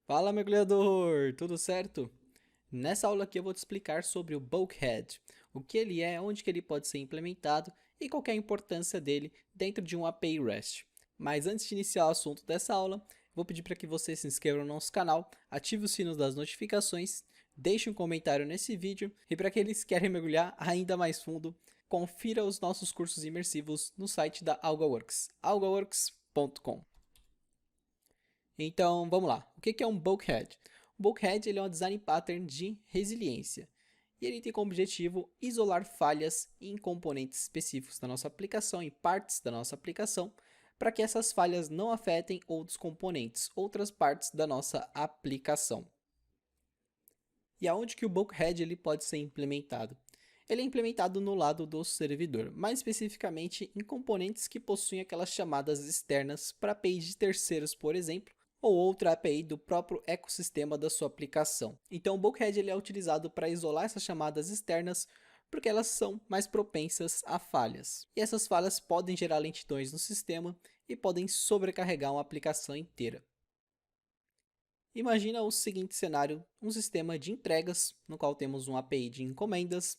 Fala, mergulhador! Tudo certo? Nessa aula aqui eu vou te explicar sobre o Bulkhead, o que ele é, onde que ele pode ser implementado e qual que é a importância dele dentro de um API REST. Mas antes de iniciar o assunto dessa aula, vou pedir para que você se inscreva no nosso canal, ative o sino das notificações, deixe um comentário nesse vídeo e para aqueles que querem mergulhar ainda mais fundo, confira os nossos cursos imersivos no site da AlgaWorks, algaworks.com. Então, vamos lá. O que é um bulkhead? O bulkhead ele é um design pattern de resiliência. E ele tem como objetivo isolar falhas em componentes específicos da nossa aplicação, em partes da nossa aplicação, para que essas falhas não afetem outros componentes, outras partes da nossa aplicação. E aonde que o bulkhead ele pode ser implementado? Ele é implementado no lado do servidor, mais especificamente em componentes que possuem aquelas chamadas externas para APIs de terceiros, por exemplo, ou outra API do próprio ecossistema da sua aplicação. Então o bulkhead ele é utilizado para isolar essas chamadas externas porque elas são mais propensas a falhas. E essas falhas podem gerar lentidões no sistema e podem sobrecarregar uma aplicação inteira. Imagina o seguinte cenário, um sistema de entregas, no qual temos uma API de encomendas,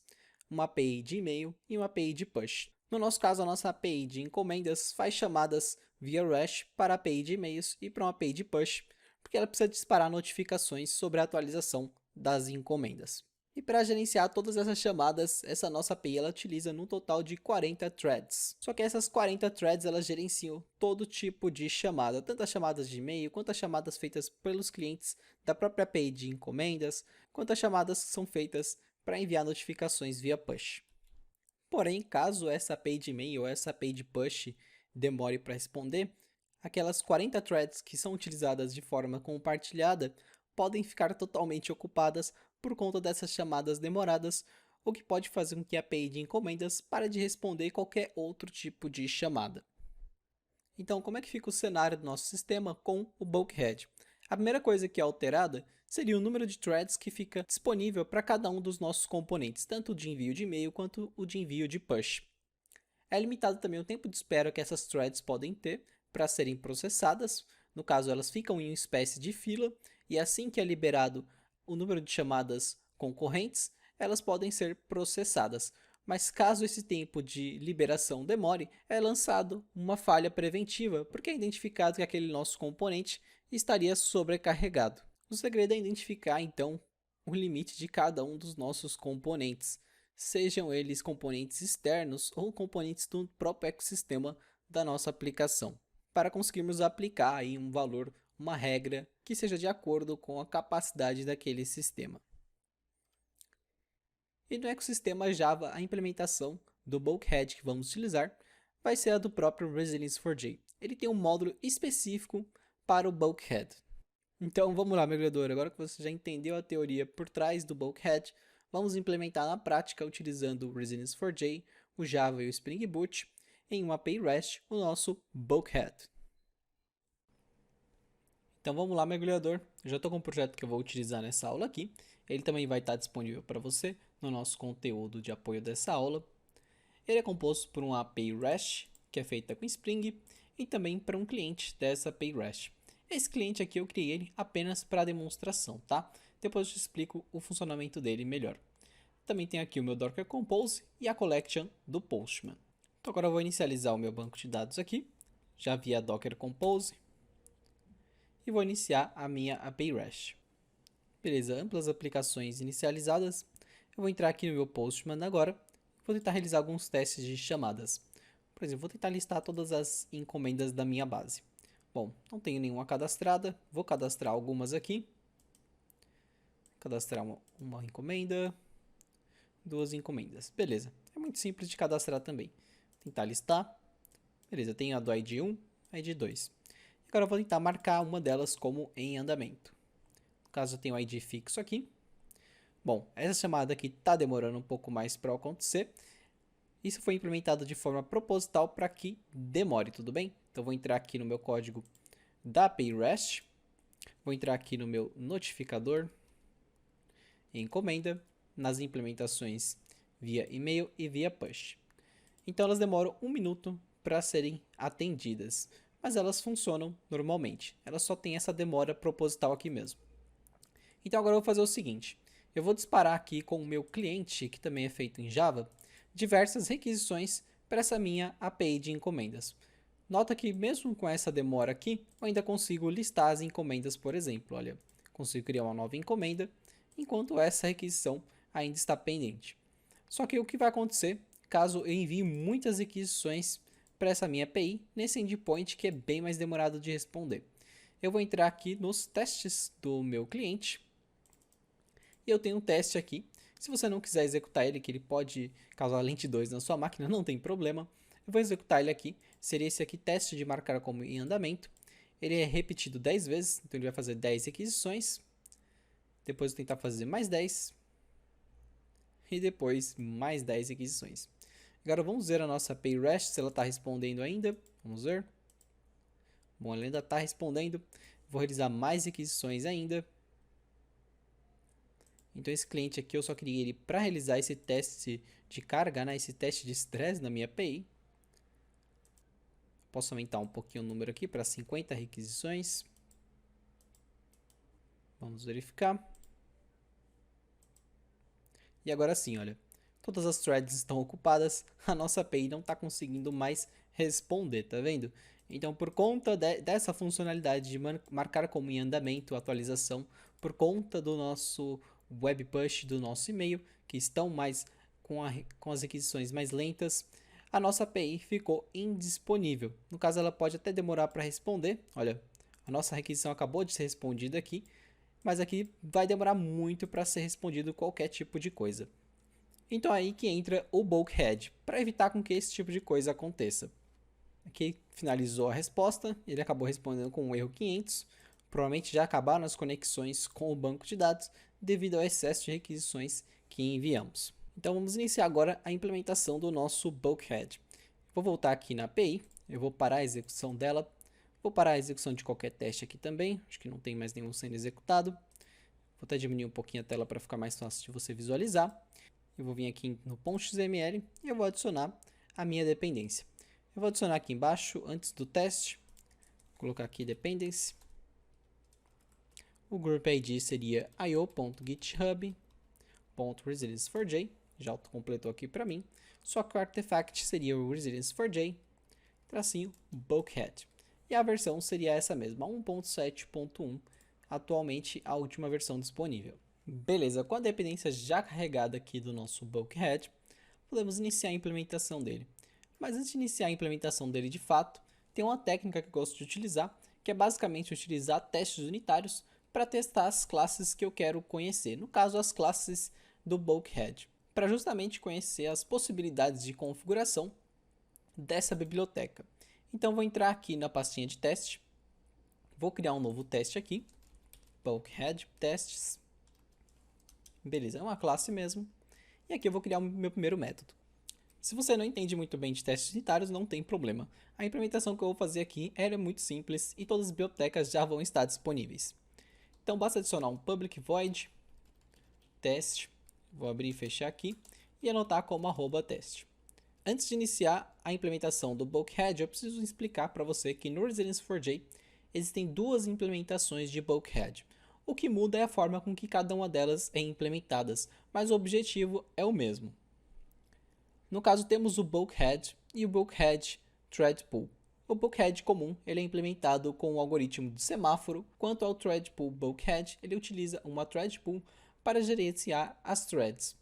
uma API de e-mail e uma API de push. No nosso caso, a nossa API de encomendas faz chamadas via REST para a API de e-mails e para uma API de push, porque ela precisa disparar notificações sobre a atualização das encomendas. E para gerenciar todas essas chamadas, essa nossa API ela utiliza no total de 40 threads. Só que essas 40 threads elas gerenciam todo tipo de chamada, tanto as chamadas de e-mail, quanto as chamadas feitas pelos clientes da própria API de encomendas, quanto as chamadas que são feitas para enviar notificações via push. Porém, caso essa API de e-mail ou essa API de push demore para responder, aquelas 40 threads que são utilizadas de forma compartilhada podem ficar totalmente ocupadas por conta dessas chamadas demoradas, o que pode fazer com que a API de encomendas pare de responder qualquer outro tipo de chamada. Então, como é que fica o cenário do nosso sistema com o bulkhead? A primeira coisa que é alterada seria o número de threads que fica disponível para cada um dos nossos componentes, tanto o de envio de e-mail quanto o de envio de push. É limitado também o tempo de espera que essas threads podem ter para serem processadas. No caso, elas ficam em uma espécie de fila e assim que é liberado o número de chamadas concorrentes, elas podem ser processadas. Mas caso esse tempo de liberação demore, é lançado uma falha preventiva, porque é identificado que aquele nosso componente estaria sobrecarregado. O segredo é identificar então o limite de cada um dos nossos componentes, sejam eles componentes externos ou componentes do próprio ecossistema da nossa aplicação, para conseguirmos aplicar aí um valor, uma regra que seja de acordo com a capacidade daquele sistema. E no ecossistema Java, a implementação do bulkhead que vamos utilizar vai ser a do próprio Resilience4j. Ele tem um módulo específico para o bulkhead. Então vamos lá, mergulhador. Agora que você já entendeu a teoria por trás do bulkhead, vamos implementar na prática utilizando o Resilience4j, o Java e o Spring Boot em uma API REST o nosso bulkhead. Então vamos lá, mergulhador. Eu já estou com um projeto que eu vou utilizar nessa aula aqui. Ele também vai estar disponível para você no nosso conteúdo de apoio dessa aula. Ele é composto por uma API REST, que é feita com Spring, e também para um cliente dessa API REST. Esse cliente aqui eu criei ele apenas para demonstração, tá? Depois eu te explico o funcionamento dele melhor. Também tem aqui o meu Docker Compose e a collection do Postman. Então agora eu vou inicializar o meu banco de dados aqui, já via Docker Compose, e vou iniciar a minha API REST. Beleza, amplas aplicações inicializadas. Eu vou entrar aqui no meu Postman agora. Vou tentar realizar alguns testes de chamadas. Por exemplo, vou tentar listar todas as encomendas da minha base. Bom, não tenho nenhuma cadastrada. Vou cadastrar algumas aqui. Cadastrar uma encomenda. Duas encomendas. Beleza. É muito simples de cadastrar também. Tentar listar. Beleza, tenho a do ID 1, ID 2. Agora eu vou tentar marcar uma delas como em andamento. No caso eu tenho o ID fixo aqui. Bom, essa chamada aqui está demorando um pouco mais para acontecer. Isso foi implementado de forma proposital para que demore, tudo bem? Então vou entrar aqui no meu código da API REST. Vou entrar aqui no meu notificador, encomenda, nas implementações via e-mail e via push. Então elas demoram 1 minuto para serem atendidas. mas elas funcionam normalmente. Elas só têm essa demora proposital aqui mesmo. Então agora eu vou fazer o seguinte, eu vou disparar aqui com o meu cliente, que também é feito em Java, diversas requisições para essa minha API de encomendas. Nota que mesmo com essa demora aqui, eu ainda consigo listar as encomendas, por exemplo. Olha, consigo criar uma nova encomenda, enquanto essa requisição ainda está pendente. Só que o que vai acontecer caso eu envie muitas requisições para essa minha API nesse endpoint que é bem mais demorado de responder? Eu vou entrar aqui nos testes do meu cliente e eu tenho um teste aqui. Se você não quiser executar ele, que ele pode causar lente 2 na sua máquina, não tem problema. Eu vou executar ele aqui. Seria esse aqui, teste de marcar como em andamento. Ele é repetido 10 vezes, então ele vai fazer 10 requisições. Depois eu tentar fazer mais 10. E depois mais 10 requisições. Agora vamos ver a nossa API REST, se ela está respondendo ainda. Vamos ver. Bom, ela ainda está respondendo. Vou realizar mais requisições ainda. Então esse cliente aqui eu só queria ele para realizar esse teste de carga, né? Esse teste de estresse na minha API. Posso aumentar um pouquinho o número aqui para 50 requisições. Vamos verificar. E agora sim, olha. Todas as threads estão ocupadas. A nossa API não está conseguindo mais responder, tá vendo? Então, por conta dessa funcionalidade de marcar como em andamento a atualização, por conta do nosso web push, do nosso e-mail, que estão mais com as requisições mais lentas, a nossa API ficou indisponível. No caso, ela pode até demorar para responder. Olha, a nossa requisição acabou de ser respondida aqui, mas aqui vai demorar muito para ser respondido qualquer tipo de coisa. Então aí que entra o bulkhead, para evitar com que esse tipo de coisa aconteça. Aqui finalizou a resposta, ele acabou respondendo com um erro 500, provavelmente já acabaram as conexões com o banco de dados devido ao excesso de requisições que enviamos. Então vamos iniciar agora a implementação do nosso bulkhead. Vou voltar aqui na API, eu vou parar a execução dela, vou parar a execução de qualquer teste aqui também, acho que não tem mais nenhum sendo executado. Vou até diminuir um pouquinho a tela para ficar mais fácil de você visualizar. Eu vou vir aqui no .xml e eu vou adicionar a minha dependência. Eu vou adicionar aqui embaixo, antes do teste, vou colocar aqui dependency. O group ID seria io.github.resilience4j, já autocompletou aqui para mim. Só que o artifact seria o resilience4j, tracinho bulkhead. E a versão seria essa mesma, 1.7.1, atualmente a última versão disponível. Beleza, com a dependência já carregada aqui do nosso bulkhead, podemos iniciar a implementação dele. Mas antes de iniciar a implementação dele de fato, tem uma técnica que eu gosto de utilizar, que é basicamente utilizar testes unitários para testar as classes que eu quero conhecer, no caso as classes do bulkhead, para justamente conhecer as possibilidades de configuração dessa biblioteca. Então vou entrar aqui na pastinha de teste, vou criar um novo teste aqui, bulkhead tests. Beleza, é uma classe mesmo. E aqui eu vou criar o meu primeiro método. Se você não entende muito bem de testes unitários, não tem problema. A implementação que eu vou fazer aqui é muito simples e todas as bibliotecas já vão estar disponíveis. Então basta adicionar um public void teste, vou abrir e fechar aqui, e anotar como @teste. Antes de iniciar a implementação do bulkhead, eu preciso explicar para você que no Resilience4j existem duas implementações de bulkhead. O que muda é a forma com que cada uma delas é implementadas, mas o objetivo é o mesmo. No caso, temos o bulkhead e o bulkhead thread pool. O bulkhead comum ele é implementado com o algoritmo de semáforo, quanto ao thread pool bulkhead, ele utiliza uma thread pool para gerenciar as threads.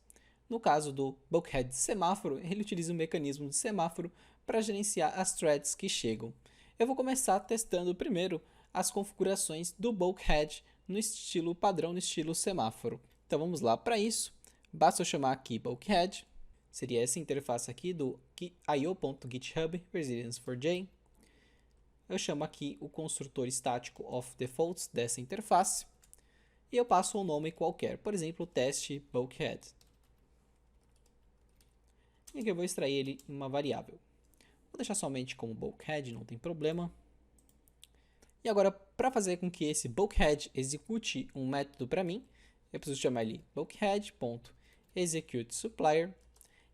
No caso do bulkhead de semáforo, ele utiliza um mecanismo de semáforo para gerenciar as threads que chegam. Eu vou começar testando primeiro as configurações do bulkhead no estilo padrão, no estilo semáforo. Então vamos lá, para isso, basta eu chamar aqui bulkhead, seria essa interface aqui do io.github resilience4j. Eu chamo aqui o construtor estático of defaults dessa interface e eu passo um nome qualquer, por exemplo, teste bulkhead. E aqui eu vou extrair ele em uma variável. Vou deixar somente como bulkhead, não tem problema. E agora, para fazer com que esse bulkhead execute um método para mim, eu preciso chamar ele bulkhead.executeSupplier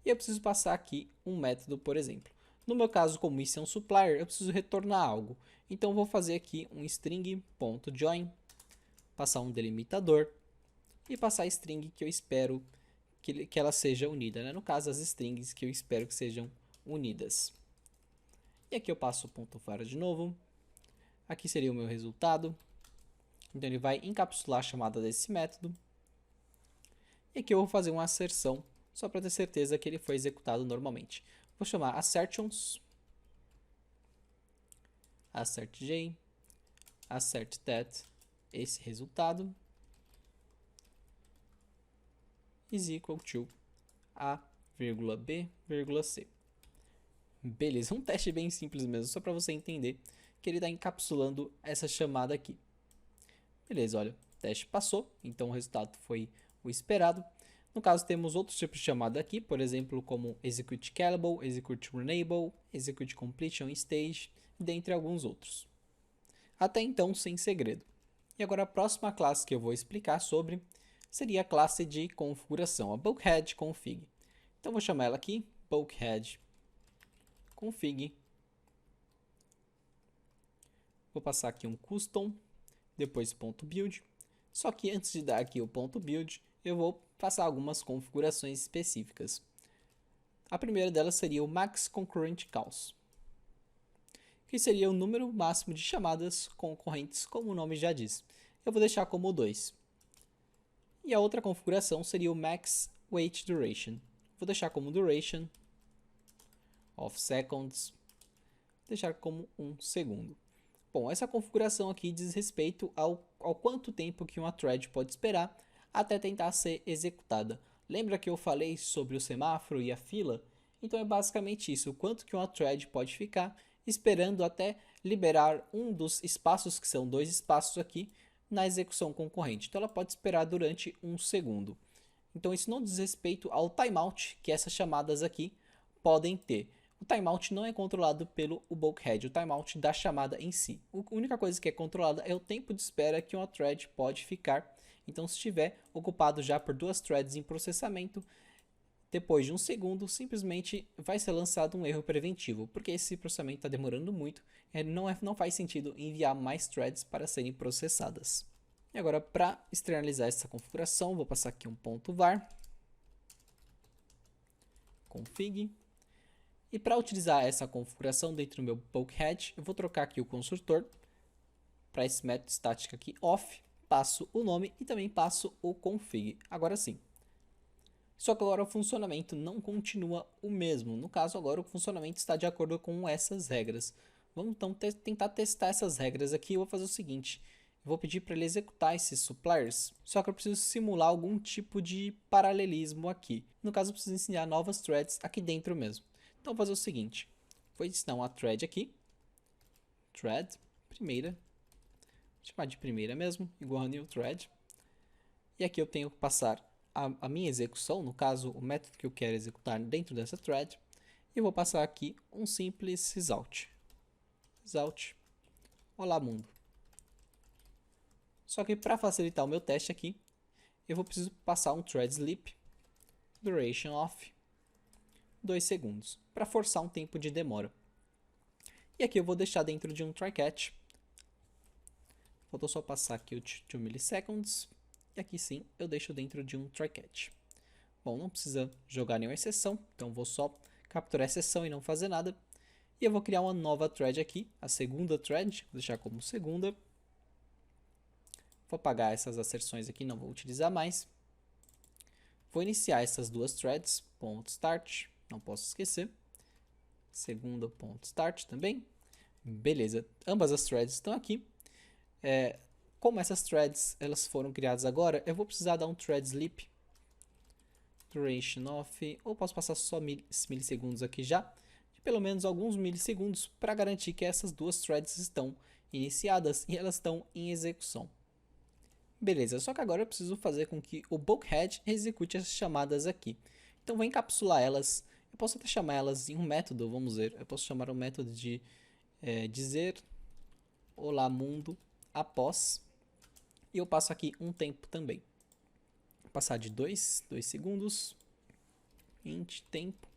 e eu preciso passar aqui um método, por exemplo. No meu caso, como isso é um supplier, eu preciso retornar algo. Então, eu vou fazer aqui um string.join, passar um delimitador e passar a string que eu espero que ela seja unida, né? No caso, as strings que eu espero que sejam unidas. E aqui eu passo o ponto var de novo. Aqui seria o meu resultado. Então, ele vai encapsular a chamada desse método. E aqui eu vou fazer uma asserção, só para ter certeza que ele foi executado normalmente. Vou chamar assertions, assertj, assertThat, esse resultado, is equal to a, b, c. Beleza, um teste bem simples mesmo, só para você entender que ele está encapsulando essa chamada aqui. Beleza, olha, o teste passou, então o resultado foi o esperado. No caso, temos outros tipos de chamada aqui, por exemplo, como execute callable, execute runnable, execute completion stage, dentre alguns outros. Até então, sem segredo. E agora a próxima classe que eu vou explicar sobre seria a classe de configuração, a bulkhead config. Então, vou chamar ela aqui, bulkhead config. Vou passar aqui um custom, depois .build. Só que antes de dar aqui o .build, eu vou passar algumas configurações específicas. A primeira delas seria o max concurrent calls, que seria o número máximo de chamadas concorrentes, como o nome já diz. Eu vou deixar como 2. E a outra configuração seria o max wait duration. Vou deixar como duration of seconds, deixar como 1 segundo. Bom, essa configuração aqui diz respeito ao quanto tempo que uma thread pode esperar até tentar ser executada. Lembra que eu falei sobre o semáforo e a fila? Então é basicamente isso, o quanto que uma thread pode ficar esperando até liberar um dos espaços, que são 2 espaços aqui, na execução concorrente. Então ela pode esperar durante 1 segundo. Então isso não diz respeito ao timeout que essas chamadas aqui podem ter. O timeout não é controlado pelo bulkhead, o timeout da chamada em si. A única coisa que é controlada é o tempo de espera que uma thread pode ficar. Então, se estiver ocupado já por 2 threads em processamento, depois de 1 segundo, simplesmente vai ser lançado um erro preventivo, porque esse processamento está demorando muito e não faz sentido enviar mais threads para serem processadas. E agora, para externalizar essa configuração, vou passar aqui um ponto var config. E para utilizar essa configuração dentro do meu bulkhead, eu vou trocar aqui o construtor para esse método estático aqui, off, passo o nome e também passo o config. Agora sim. Só que agora o funcionamento não continua o mesmo. No caso, agora o funcionamento está de acordo com essas regras. Vamos então tentar testar essas regras aqui. Eu vou fazer o seguinte. Eu vou pedir para ele executar esses suppliers, só que eu preciso simular algum tipo de paralelismo aqui. No caso, eu preciso ensinar novas threads aqui dentro mesmo. Então, vou fazer o seguinte, vou ensinar uma thread aqui, thread, primeira, vou chamar de primeira mesmo, igual a new thread, e aqui eu tenho que passar a minha execução, no caso, o método que eu quero executar dentro dessa thread, e vou passar aqui um simples result, olá mundo. Só que para facilitar o meu teste aqui, eu vou precisar passar um thread sleep, duration of 2 segundos, para forçar um tempo de demora. E aqui eu vou deixar dentro de um try-catch. Faltou só passar aqui o 2 milliseconds. E aqui sim, eu deixo dentro de um try-catch. Bom, não precisa jogar nenhuma exceção, então vou só capturar a exceção e não fazer nada. E eu vou criar uma nova thread aqui, a segunda thread, vou deixar como segunda. Vou apagar essas asserções aqui, não vou utilizar mais. Vou iniciar essas 2 threads, .start, não posso esquecer. Segunda .start também. Beleza, ambas as threads estão aqui. Como essas threads elas foram criadas agora, eu vou precisar dar um thread sleep duration of, ou posso passar só milissegundos aqui já, de pelo menos alguns milissegundos para garantir que essas 2 threads estão iniciadas e elas estão em execução. Beleza, só que agora eu preciso fazer com que o bulkhead execute essas chamadas aqui. Então vou encapsular elas. Eu posso até chamar elas em um método, vamos ver. Eu posso chamar o método de dizer olá mundo após. E eu passo aqui um tempo também. Vou passar de 2 segundos. Int tempo.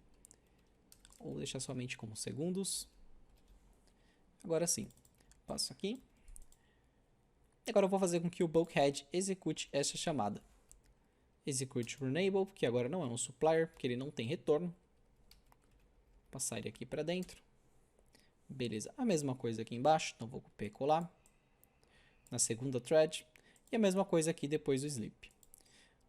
ou deixar somente como segundos. Agora sim, passo aqui. Agora eu vou fazer com que o bulkhead execute essa chamada. Execute Runnable, que agora não é um supplier, porque ele não tem retorno. Vou passar ele aqui para dentro. Beleza, a mesma coisa aqui embaixo, então vou copiar e colar. Na segunda thread. E a mesma coisa aqui depois do sleep.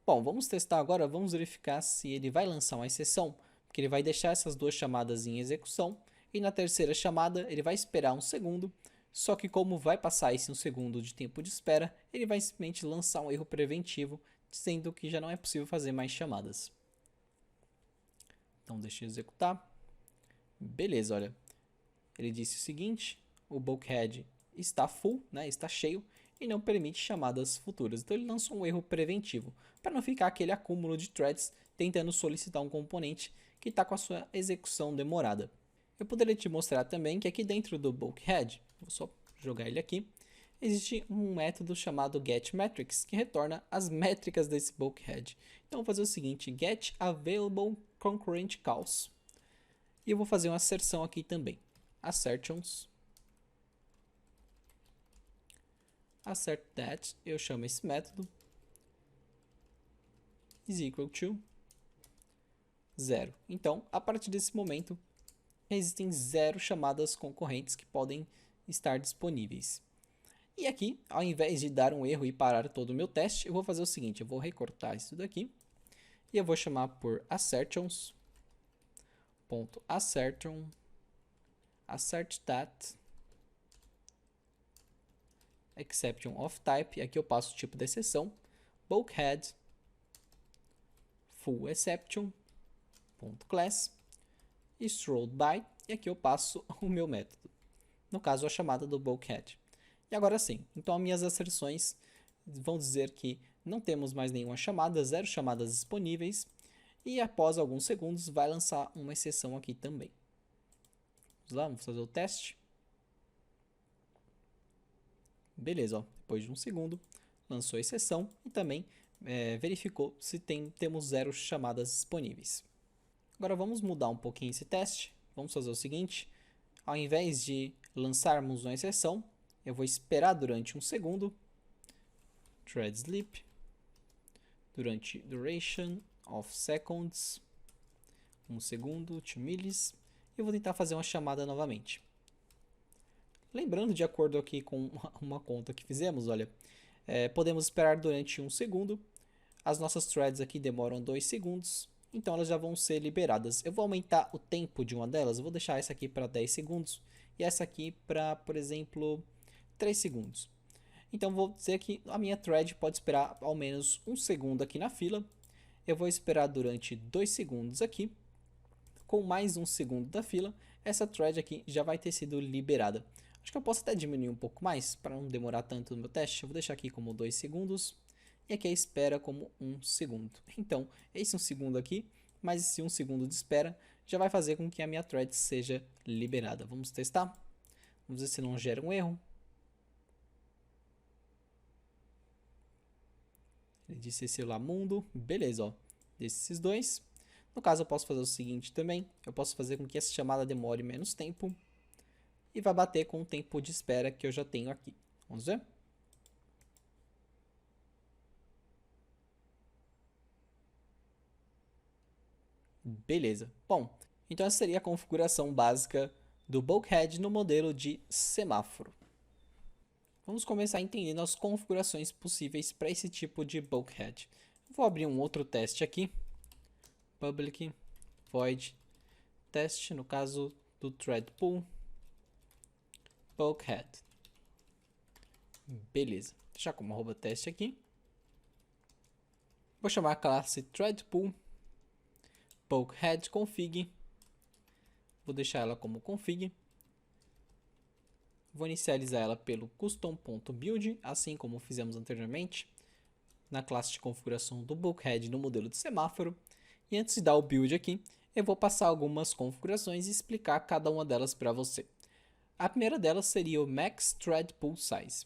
Bom, vamos testar agora, vamos verificar se ele vai lançar uma exceção, porque ele vai deixar essas duas chamadas em execução. E na terceira chamada, ele vai esperar um segundo. Só que como vai passar esse um segundo de tempo de espera, ele vai simplesmente lançar um erro preventivo, dizendo que já não é possível fazer mais chamadas. Então deixa eu executar. Beleza, olha. Ele disse o seguinte, o bulkhead está full, né, está cheio, e não permite chamadas futuras. Então ele lançou um erro preventivo, para não ficar aquele acúmulo de threads tentando solicitar um componente que está com a sua execução demorada. Eu poderia te mostrar também que aqui dentro do bulkhead, vou só jogar ele aqui, existe um método chamado getMetrics, que retorna as métricas desse bulkhead. Então eu vou fazer o seguinte, getAvailableConcurrentCalls. E eu vou fazer uma asserção aqui também. Assertions. Assert that, eu chamo esse método, is equal to 0. Então, a partir desse momento, existem 0 chamadas concorrentes que podem estar disponíveis. E aqui, ao invés de dar um erro e parar todo o meu teste, eu vou fazer o seguinte, eu vou recortar isso daqui e eu vou chamar por assertions.assertion assert that exception of type, aqui eu passo o tipo de exceção, bulkhead full exception.class e strolled by, e aqui eu passo o meu método, no caso a chamada do bulkhead. E agora sim, então as minhas asserções vão dizer que não temos mais nenhuma chamada, 0 chamadas disponíveis, e após alguns segundos vai lançar uma exceção aqui também. Vamos lá, vamos fazer o teste. Beleza, ó, depois de um segundo, lançou a exceção e também verificou se temos 0 chamadas disponíveis. Agora vamos mudar um pouquinho esse teste. Vamos fazer o seguinte, ao invés de lançarmos uma exceção, eu vou esperar durante um segundo, thread sleep, durante duration of seconds, 1 segundo, 2 millis, e eu vou tentar fazer uma chamada novamente. Lembrando, de acordo aqui com uma conta que fizemos, olha, podemos esperar durante 1 segundo, as nossas threads aqui demoram 2 segundos, então elas já vão ser liberadas. Eu vou aumentar o tempo de uma delas, eu vou deixar essa aqui para 10 segundos e essa aqui para, por exemplo, 3 segundos. Então vou dizer que a minha thread pode esperar ao menos 1 segundo aqui na fila. Eu vou esperar durante 2 segundos aqui. Com mais 1 segundo da fila, essa thread aqui já vai ter sido liberada. Acho que eu posso até diminuir um pouco mais para não demorar tanto no meu teste. Eu vou deixar aqui como 2 segundos e aqui a espera como 1 segundo. Então, esse 1 segundo aqui, mais esse 1 segundo de espera, já vai fazer com que a minha thread seja liberada. Vamos testar? Vamos ver se não gera um erro. Ele disse esse lá mundo, beleza, ó, desses dois. No caso eu posso fazer o seguinte também, eu posso fazer com que essa chamada demore menos tempo e vai bater com o tempo de espera que eu já tenho aqui. Vamos ver? Beleza. Bom, então essa seria a configuração básica do bulkhead no modelo de semáforo. Vamos começar entendendo as configurações possíveis para esse tipo de bulkhead. Vou abrir um outro teste aqui. Public void test, no caso do thread pool bulkhead. Beleza. Vou deixar como arroba teste aqui. Vou chamar a classe thread pool bulkhead config. Vou deixar ela como config. Vou inicializar ela pelo custom.build, assim como fizemos anteriormente na classe de configuração do bulkhead no modelo de semáforo. E antes de dar o build aqui, eu vou passar algumas configurações e explicar cada uma delas para você. A primeira delas seria o Max Thread Pool Size,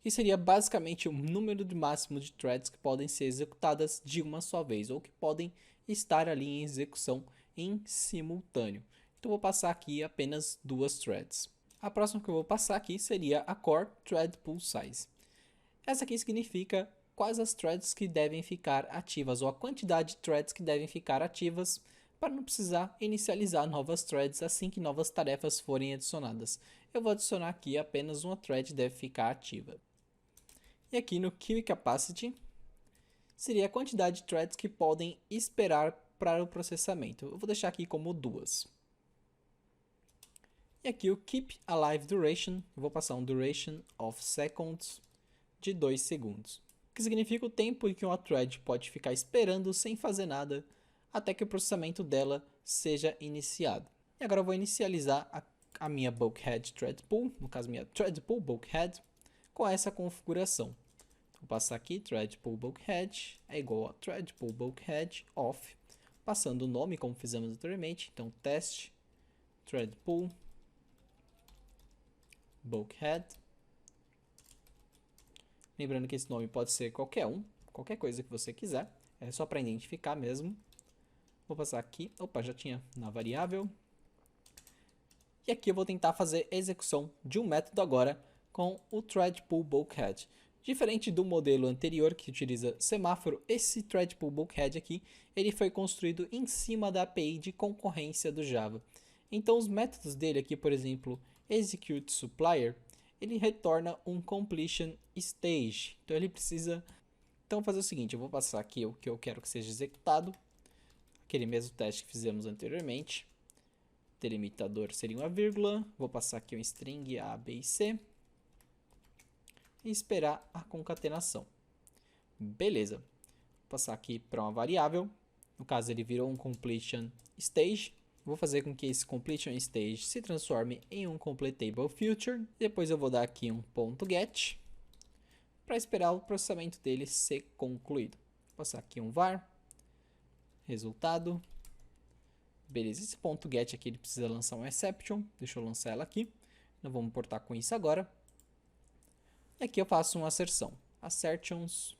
que seria basicamente o número de máximo de threads que podem ser executadas de uma só vez, ou que podem estar ali em execução em simultâneo. Então vou passar aqui apenas 2 threads. A próxima que eu vou passar aqui seria a core thread pool size. Essa aqui significa quais as threads que devem ficar ativas, ou a quantidade de threads que devem ficar ativas, para não precisar inicializar novas threads assim que novas tarefas forem adicionadas. Eu vou adicionar aqui apenas uma thread que deve ficar ativa. E aqui no Queue Capacity, seria a quantidade de threads que podem esperar para o processamento. Eu vou deixar aqui como 2. E aqui o Keep Alive Duration, eu vou passar um Duration of Seconds de 2 segundos. O que significa o tempo em que uma thread pode ficar esperando sem fazer nada até que o processamento dela seja iniciado. E agora eu vou inicializar a minha Bulkhead Thread Pool, no caso minha Thread Pool Bulkhead, com essa configuração. Vou passar aqui Thread Pool Bulkhead é igual a Thread Pool Bulkhead Off, passando o nome como fizemos anteriormente, então teste Thread Pool Bulkhead. Lembrando que esse nome pode ser qualquer coisa que você quiser, é só para identificar mesmo. Vou passar aqui, opa, já tinha na variável. E aqui eu vou tentar fazer execução de um método agora com o Thread Pool Bulkhead. Diferente do modelo anterior que utiliza semáforo, esse Thread Pool Bulkhead aqui, ele foi construído em cima da API de concorrência do Java. Então os métodos dele aqui, por exemplo, execute supplier, ele retorna um completion stage. Então ele precisa fazer o seguinte, eu vou passar aqui o que eu quero que seja executado, aquele mesmo teste que fizemos anteriormente. Delimitador seria uma vírgula, vou passar aqui um string A, B e C e esperar a concatenação. Beleza, vou passar aqui para uma variável, no caso ele virou um completion stage. Vou fazer com que esse completion stage se transforme em um completable future. Depois eu vou dar aqui um ponto .get para esperar o processamento dele ser concluído. Vou passar aqui um var resultado. Beleza, esse ponto .get aqui ele precisa lançar um exception. Deixa eu lançar ela aqui. Não vamos importar com isso agora. E aqui eu faço uma asserção. Assertions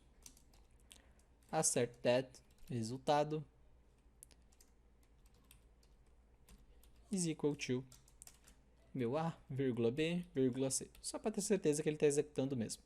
assert that resultado is equal to meu A, vírgula B, vírgula C. Só para ter certeza que ele está executando mesmo.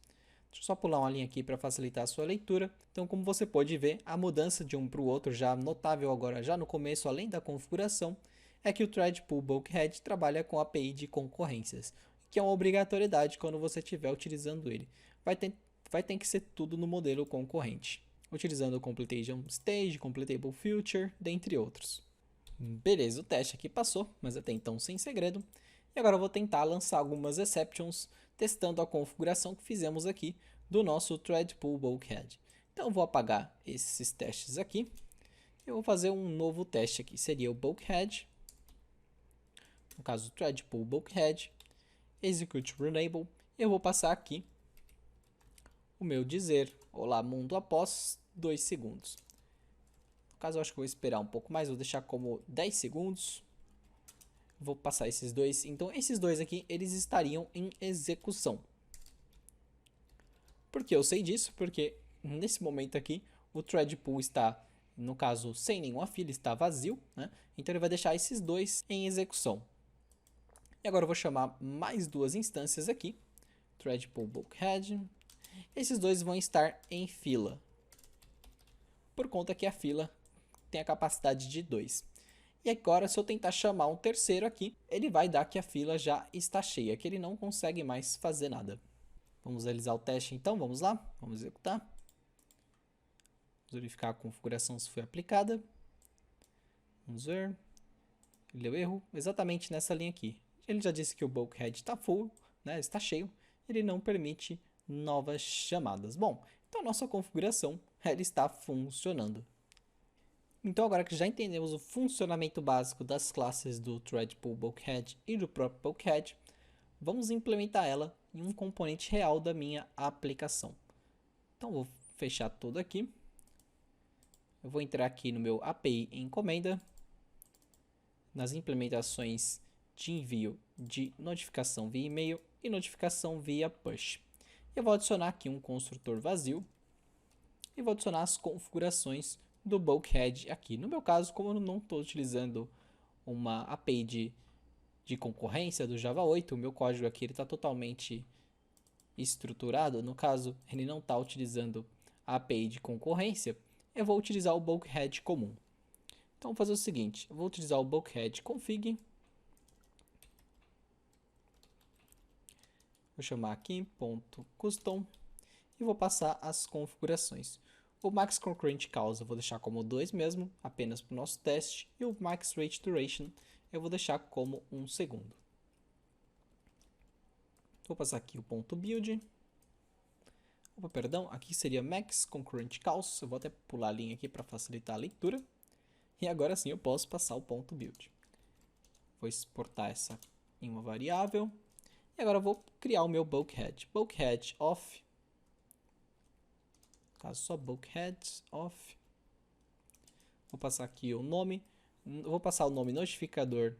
Deixa eu só pular uma linha aqui para facilitar a sua leitura. Então, como você pode ver, a mudança de um para o outro, já notável agora, já no começo, além da configuração, é que o Thread Pool Bulkhead trabalha com a API de concorrências, que é uma obrigatoriedade quando você estiver utilizando ele. Vai ter que ser tudo no modelo concorrente, utilizando o Completion Stage, Completable Future, dentre outros. Beleza, o teste aqui passou, mas até então sem segredo. E agora eu vou tentar lançar algumas exceptions, testando a configuração que fizemos aqui do nosso Thread Pool Bulkhead. Então eu vou apagar esses testes aqui. Eu vou fazer um novo teste aqui, seria o Bulkhead. No caso, Thread Pool Bulkhead, Execute Runable. Eu vou passar aqui o meu dizer olá mundo após 2 segundos. No caso, eu acho que vou esperar um pouco mais, vou deixar como 10 segundos. Vou passar esses dois. Então, esses dois aqui, eles estariam em execução. Por que eu sei disso? Porque nesse momento aqui, o thread pool está, no caso, sem nenhuma fila, está vazio, né? Então, ele vai deixar esses dois em execução. E agora eu vou chamar mais 2 instâncias aqui. Thread pool bulkhead. Esses dois vão estar em fila, por conta que a fila tem a capacidade de 2. E agora, se eu tentar chamar um terceiro aqui, ele vai dar que a fila já está cheia, que ele não consegue mais fazer nada. Vamos realizar o teste então, vamos lá, vamos executar. Vamos verificar a configuração se foi aplicada. Vamos ver. Ele deu erro exatamente nessa linha aqui. Ele já disse que o bulkhead está full, né, está cheio. Ele não permite novas chamadas. Bom, então a nossa configuração ela está funcionando. Então agora que já entendemos o funcionamento básico das classes do Thread Pool Bulkhead e do próprio Bulkhead, vamos implementar ela em um componente real da minha aplicação. Então vou fechar tudo aqui. Eu vou entrar aqui no meu API encomenda, nas implementações de envio de notificação via e-mail e notificação via push. Eu vou adicionar aqui um construtor vazio e vou adicionar as configurações do bulkhead aqui. No meu caso, como eu não estou utilizando uma API de concorrência do Java 8, o meu código aqui está totalmente estruturado. No caso, ele não está utilizando a API de concorrência, eu vou utilizar o bulkhead comum. Então, vou fazer o seguinte, eu vou utilizar o bulkhead config, vou chamar aqui .custom e vou passar as configurações. O max concurrent causa eu vou deixar como 2 mesmo, apenas para o nosso teste, e o max rate duration eu vou deixar como 1 segundo. Vou passar aqui o .build. Opa, perdão, aqui seria max concurrent cause, eu vou até pular a linha aqui para facilitar a leitura. E agora sim eu posso passar o .build. Vou exportar essa em uma variável. E agora eu vou criar o meu bulkhead. Bulkhead off. No caso, só bulkhead off. Vou passar aqui o nome. Vou passar o nome notificador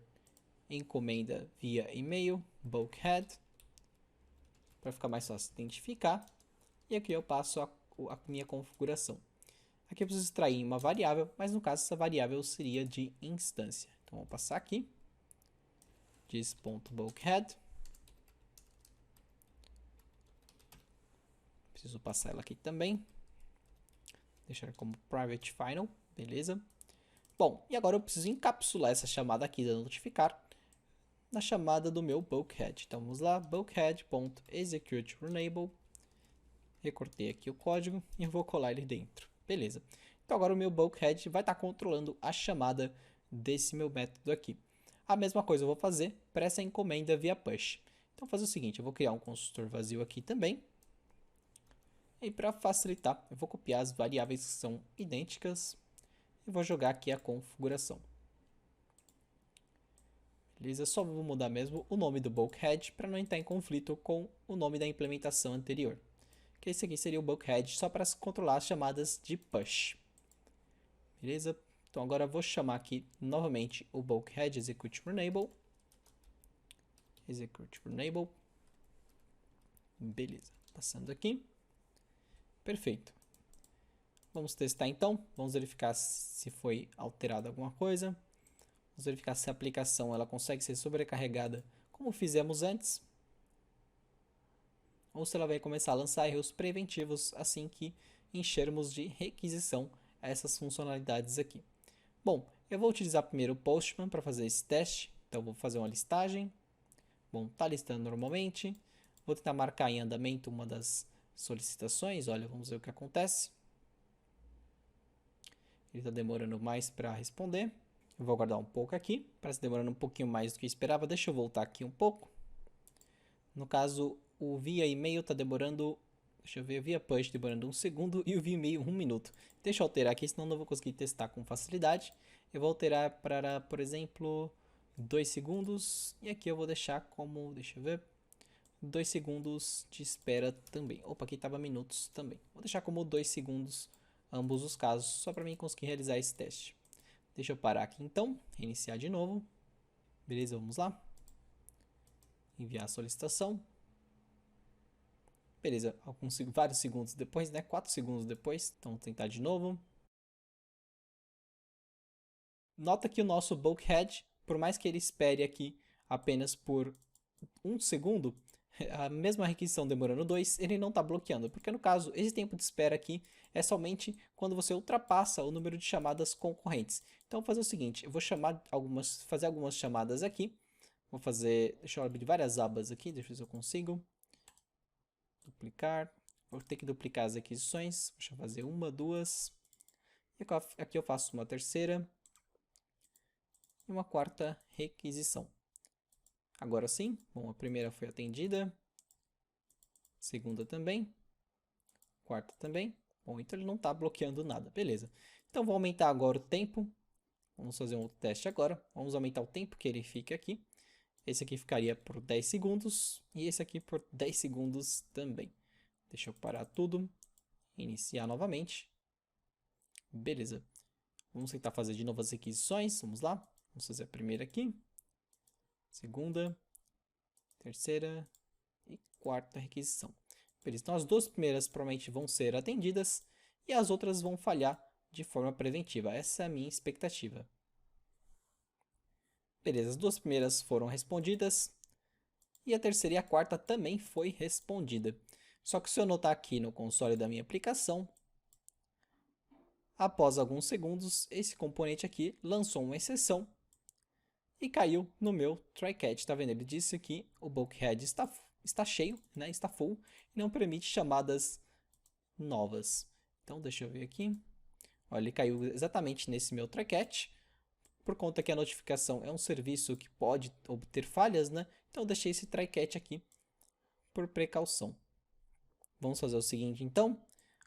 encomenda via e-mail. Bulkhead. Para ficar mais fácil identificar. E aqui eu passo a minha configuração. Aqui eu preciso extrair uma variável, mas no caso essa variável seria de instância. Então vou passar aqui. This.bulkhead. Preciso passar ela aqui também. Deixar como private final, beleza? Bom, e agora eu preciso encapsular essa chamada aqui da notificar na chamada do meu bulkhead. Então vamos lá, bulkhead.executeRunable. Recortei aqui o código e vou colar ele dentro. Beleza. Então agora o meu bulkhead vai estar controlando a chamada desse meu método aqui. A mesma coisa eu vou fazer para essa encomenda via push. Então vou fazer o seguinte, eu vou criar um construtor vazio aqui também. E para facilitar, eu vou copiar as variáveis que são idênticas e vou jogar aqui a configuração. Beleza? Só vou mudar mesmo o nome do bulkhead para não entrar em conflito com o nome da implementação anterior. Que esse aqui seria o bulkhead só para controlar as chamadas de push. Beleza? Então agora eu vou chamar aqui novamente o bulkhead executeRunable. ExecuteRunable. Beleza. Passando aqui. Perfeito. Vamos testar então. Vamos verificar se foi alterada alguma coisa. Vamos verificar se a aplicação ela consegue ser sobrecarregada como fizemos antes. Ou se ela vai começar a lançar erros preventivos assim que enchermos de requisição essas funcionalidades aqui. Bom, eu vou utilizar primeiro o Postman para fazer esse teste. Então vou fazer uma listagem. Bom, está listando normalmente. Vou tentar marcar em andamento uma das solicitações. Olha, vamos ver o que acontece. Ele está demorando mais para responder. Eu vou aguardar um pouco aqui. Parece demorando um pouquinho mais do que eu esperava. Deixa eu voltar aqui um pouco. No caso, o via e-mail está demorando... Deixa eu ver, via push demorando 1 segundo e o via e-mail 1 minuto. Deixa eu alterar aqui, senão não vou conseguir testar com facilidade. Eu vou alterar para, por exemplo, 2 segundos. E aqui eu vou deixar como... Deixa eu ver... 2 segundos de espera também. Opa, aqui estava minutos também. Vou deixar como 2 segundos ambos os casos, só para mim conseguir realizar esse teste. Deixa eu parar aqui então, reiniciar de novo. Beleza, vamos lá. Enviar a solicitação. Beleza, vários segundos depois, né? 4 segundos depois. Então, vou tentar de novo. Nota que o nosso bulkhead, por mais que ele espere aqui apenas por 1 segundo, a mesma requisição demorando 2, ele não está bloqueando, porque no caso, esse tempo de espera aqui é somente quando você ultrapassa o número de chamadas concorrentes. Então, vou fazer o seguinte, eu vou fazer algumas chamadas aqui. Vou fazer, deixa eu abrir várias abas aqui, deixa eu ver se eu consigo. Duplicar, vou ter que duplicar as requisições, deixa eu fazer 1, 2, e aqui eu faço uma terceira e uma quarta requisição. Agora sim, bom, a primeira foi atendida, segunda também, quarta também. Bom, então ele não está bloqueando nada, beleza. Então vou aumentar agora o tempo, vamos fazer um outro teste agora, vamos aumentar o tempo que ele fica aqui. Esse aqui ficaria por 10 segundos e esse aqui por 10 segundos também. Deixa eu parar tudo, iniciar novamente. Beleza, vamos tentar fazer de novo as requisições, vamos lá. Vamos fazer a primeira aqui, segunda, terceira e quarta requisição. Beleza, então as duas primeiras provavelmente vão ser atendidas e as outras vão falhar de forma preventiva. Essa é a minha expectativa. Beleza, as duas primeiras foram respondidas e a terceira e a quarta também foi respondida. Só que se eu notar aqui no console da minha aplicação, após alguns segundos, esse componente aqui lançou uma exceção e caiu no meu try catch. Tá vendo? Ele disse que o bulkhead está cheio, né? Está full e não permite chamadas novas. Então deixa eu ver aqui. Olha, ele caiu exatamente nesse meu try catch. Por conta que a notificação é um serviço que pode obter falhas, né? Então eu deixei esse try catch aqui por precaução. Vamos fazer o seguinte então.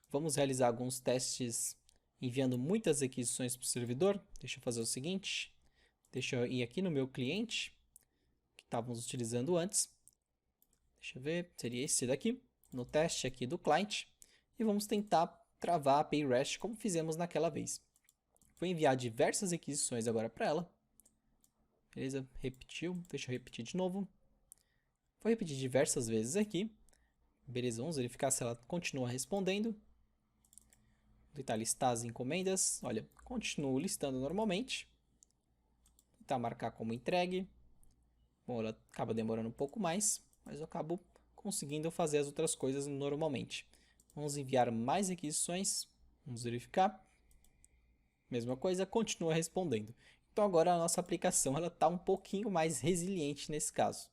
Vamos realizar alguns testes enviando muitas requisições para o servidor. Deixa eu fazer o seguinte. Deixa eu ir aqui no meu cliente, que estávamos utilizando antes. Deixa eu ver, seria esse daqui, no teste aqui do client. E vamos tentar travar a API REST como fizemos naquela vez. Vou enviar diversas requisições agora para ela. Beleza, repetiu, deixa eu repetir de novo. Vou repetir diversas vezes aqui. Beleza, vamos verificar se ela continua respondendo. Vou tentar listar as encomendas. Olha, continuo listando normalmente. Vou tentar marcar como entregue. Bom, ela acaba demorando um pouco mais, mas eu acabo conseguindo fazer as outras coisas normalmente. Vamos enviar mais requisições. Vamos verificar. Mesma coisa, continua respondendo. Então agora a nossa aplicação está um pouquinho mais resiliente nesse caso.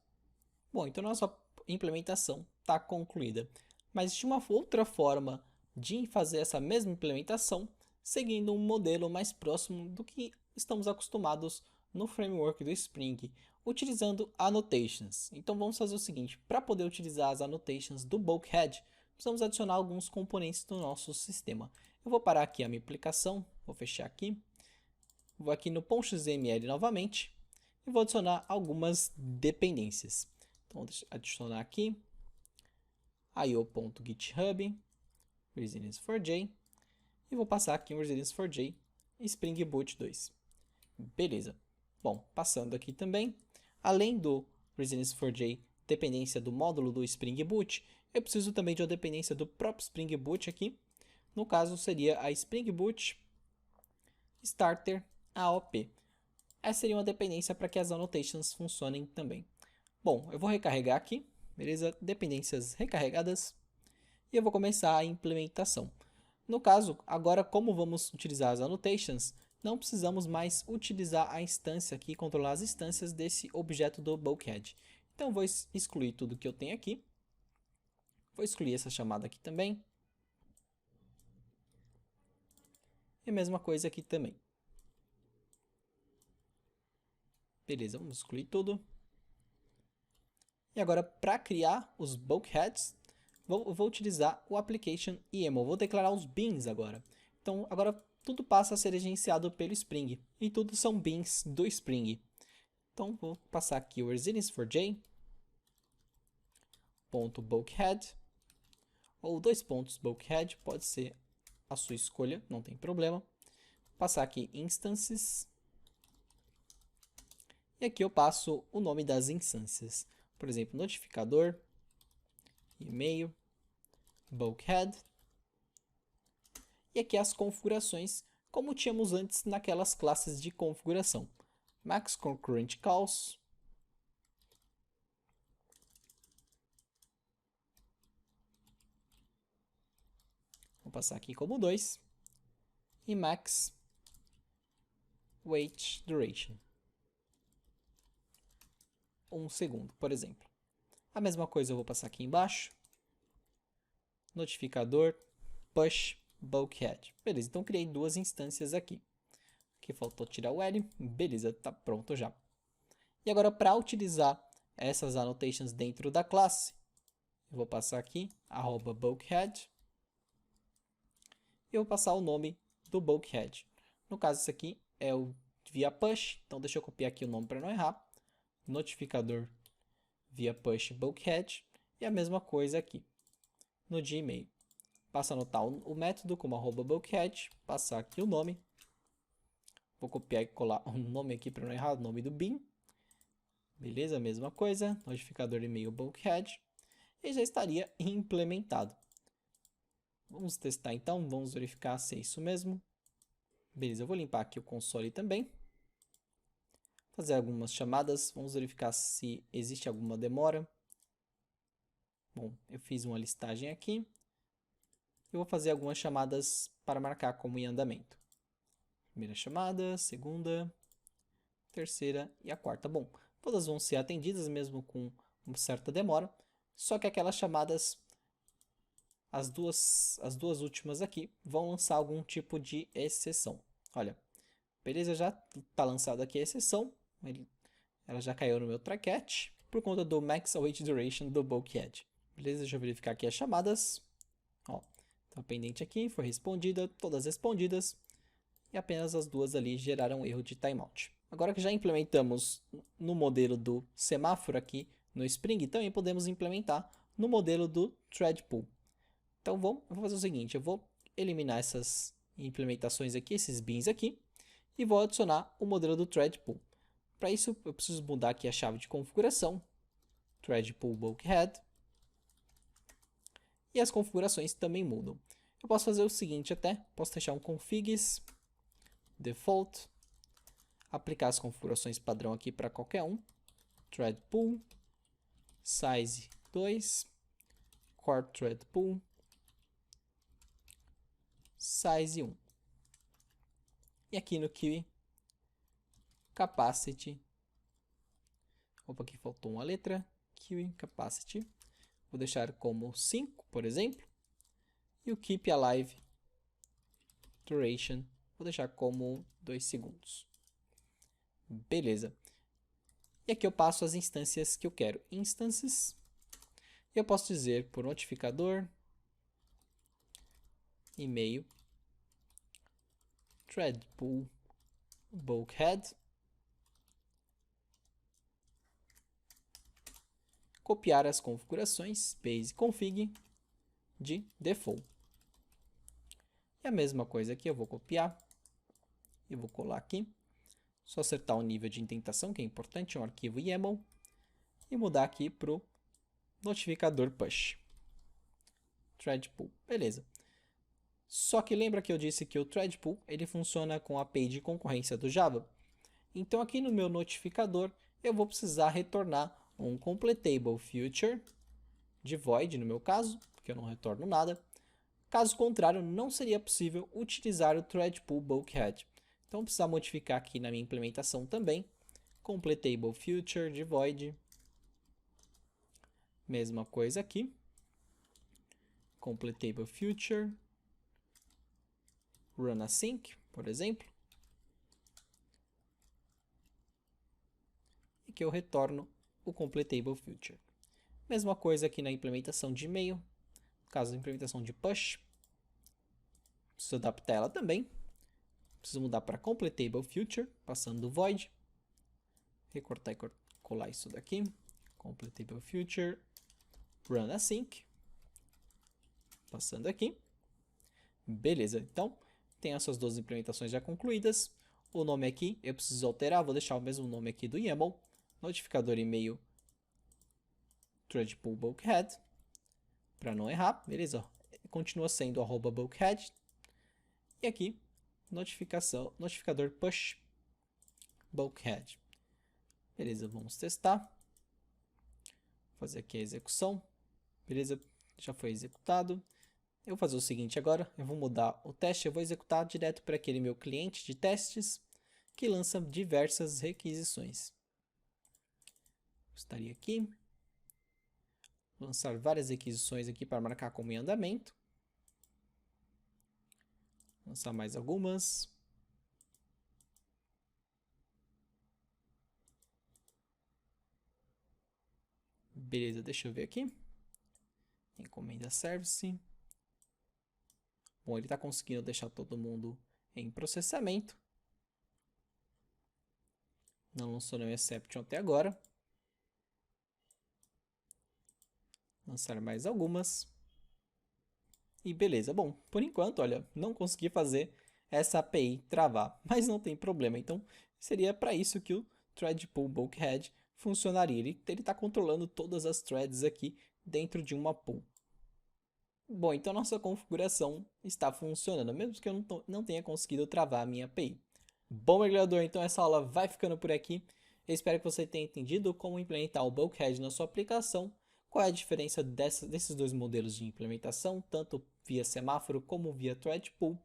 Bom, então nossa implementação está concluída. Mas existe uma outra forma de fazer essa mesma implementação seguindo um modelo mais próximo do que estamos acostumados no framework do Spring, utilizando annotations. Então vamos fazer o seguinte, para poder utilizar as annotations do bulkhead, precisamos adicionar alguns componentes do nosso sistema. Eu vou parar aqui a minha aplicação, vou fechar aqui, vou aqui no .xml novamente e vou adicionar algumas dependências. Então vou adicionar aqui io.github, Resilience4j e vou passar aqui um Resilience4j Spring Boot 2. Beleza. Bom, passando aqui também, além do Resilience4j dependência do módulo do Spring Boot, eu preciso também de uma dependência do próprio Spring Boot aqui. No caso, seria a Spring Boot Starter AOP. Essa seria uma dependência para que as annotations funcionem também. Bom, eu vou recarregar aqui, beleza? Dependências recarregadas. E eu vou começar a implementação. No caso, agora como vamos utilizar as annotations, não precisamos mais utilizar a instância aqui, controlar as instâncias desse objeto do bulkhead. Então, eu vou excluir tudo que eu tenho aqui. Vou excluir essa chamada aqui também. E a mesma coisa aqui também. Beleza, vamos excluir tudo. E agora, para criar os bulkheads, vou utilizar o application YAML. Vou declarar os beans agora. Então, agora tudo passa a ser gerenciado pelo Spring. E tudo são beans do Spring. Então, vou passar aqui o resilience4j.bulkhead. Ou bulkhead, pode ser a sua escolha, não tem problema. Vou passar aqui instances. E aqui eu passo o nome das instâncias. Por exemplo, notificador, e-mail, bulkhead. E aqui as configurações, como tínhamos antes naquelas classes de configuração. Max concurrent calls. Vou passar aqui como 2. E max wait duration. 1 segundo, por exemplo. A mesma coisa eu vou passar aqui embaixo. Notificador, push, bulkhead. Beleza, então criei duas instâncias aqui. Aqui faltou tirar o L. Beleza, tá pronto já. E agora, para utilizar essas annotations dentro da classe, eu vou passar aqui, @bulkhead. E eu vou passar o nome do bulkhead. No caso, isso aqui é o via push. Então, deixa eu copiar aqui o nome para não errar. Notificador via push bulkhead. E a mesma coisa aqui no Gmail. Passo a anotar o método como @bulkhead. Passar aqui o nome. Vou copiar e colar o nome aqui para não errar, o nome do bin. Beleza, mesma coisa. Notificador e-mail bulkhead. E já estaria implementado. Vamos testar então, vamos verificar se é isso mesmo. Beleza, eu vou limpar aqui o console também. Fazer algumas chamadas, vamos verificar se existe alguma demora. Bom, eu fiz uma listagem aqui. Eu vou fazer algumas chamadas para marcar como em andamento. Primeira chamada, segunda, terceira e a quarta. Bom, todas vão ser atendidas mesmo com uma certa demora, só que aquelas chamadas, as duas últimas aqui, vão lançar algum tipo de exceção. Olha, beleza, já está lançada aqui a exceção, ela já caiu no meu tracket por conta do max await duration do bulkhead. Beleza, deixa eu verificar aqui as chamadas. Ó, tá pendente aqui, foi respondida, todas respondidas. E apenas as duas ali geraram erro de timeout. Agora que já implementamos no modelo do semáforo aqui no Spring, também podemos implementar no modelo do thread pool. Então eu vou fazer o seguinte, eu vou eliminar essas implementações aqui, esses bins aqui, e vou adicionar o modelo do thread pool. Para isso eu preciso mudar aqui a chave de configuração, thread pool bulkhead, e as configurações também mudam. Eu posso fazer o seguinte até, posso deixar um configs default, aplicar as configurações padrão aqui para qualquer um, thread pool, size 2, core thread pool, size 1. E aqui no Kiwi, capacity, opa, aqui faltou uma letra, Kiwi capacity, vou deixar como 5, por exemplo, e o keep alive duration, vou deixar como 2 segundos. Beleza. E aqui eu passo as instâncias que eu quero. Instances. E eu posso dizer por notificador, e-mail, thread pool, bulkhead. Copiar as configurações base config de default. E a mesma coisa aqui eu vou copiar e vou colar aqui. Só acertar o nível de indentação, que é importante, um arquivo YAML, e mudar aqui para o notificador push. Thread pool, beleza. Só que lembra que eu disse que o thread pool ele funciona com a API de concorrência do Java? Então aqui no meu notificador eu vou precisar retornar um completable future de void no meu caso, porque eu não retorno nada. Caso contrário, não seria possível utilizar o thread pool bulkhead. Então, vou precisar modificar aqui na minha implementação também. Completable future de void. Mesma coisa aqui. Completable future. Run async, por exemplo. E que eu retorno o completable future. Mesma coisa aqui na implementação de e-mail. No caso da implementação de push. Preciso adaptar ela também. Preciso mudar para completable future, passando do void. Recortar e colar isso daqui. Completable future, run async. Passando aqui. Beleza, então tem essas duas implementações já concluídas. O nome aqui eu preciso alterar, vou deixar o mesmo nome aqui do YAML. Notificador e-mail thread pool bulkhead. Para não errar, beleza? Continua sendo @bulkhead. E aqui notificador push bulkhead. Beleza, vamos testar. Vou fazer aqui a execução. Beleza, já foi executado. Eu vou fazer o seguinte agora, eu vou mudar o teste, eu vou executar direto para aquele meu cliente de testes que lança diversas requisições. Estaria aqui. Lançar várias requisições aqui para marcar como em andamento. Lançar mais algumas. Beleza, deixa eu ver aqui. Encomenda service. Bom, ele está conseguindo deixar todo mundo em processamento. Não lançou nenhum exception até agora. Lançar mais algumas. E beleza, bom, por enquanto, olha, não consegui fazer essa API travar, mas não tem problema. Então, seria para isso que o thread pool bulkhead funcionaria. Ele está controlando todas as threads aqui dentro de uma pool. Bom, então nossa configuração está funcionando, mesmo que eu não tenha conseguido travar a minha API. Bom, mergulhador, então essa aula vai ficando por aqui. Eu espero que você tenha entendido como implementar o Bulkhead na sua aplicação, qual é a diferença desses dois modelos de implementação, tanto via semáforo como via thread pool.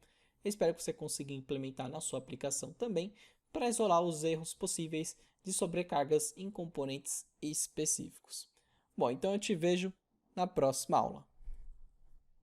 Eu espero que você consiga implementar na sua aplicação também, para isolar os erros possíveis de sobrecargas em componentes específicos. Bom, então eu te vejo na próxima aula.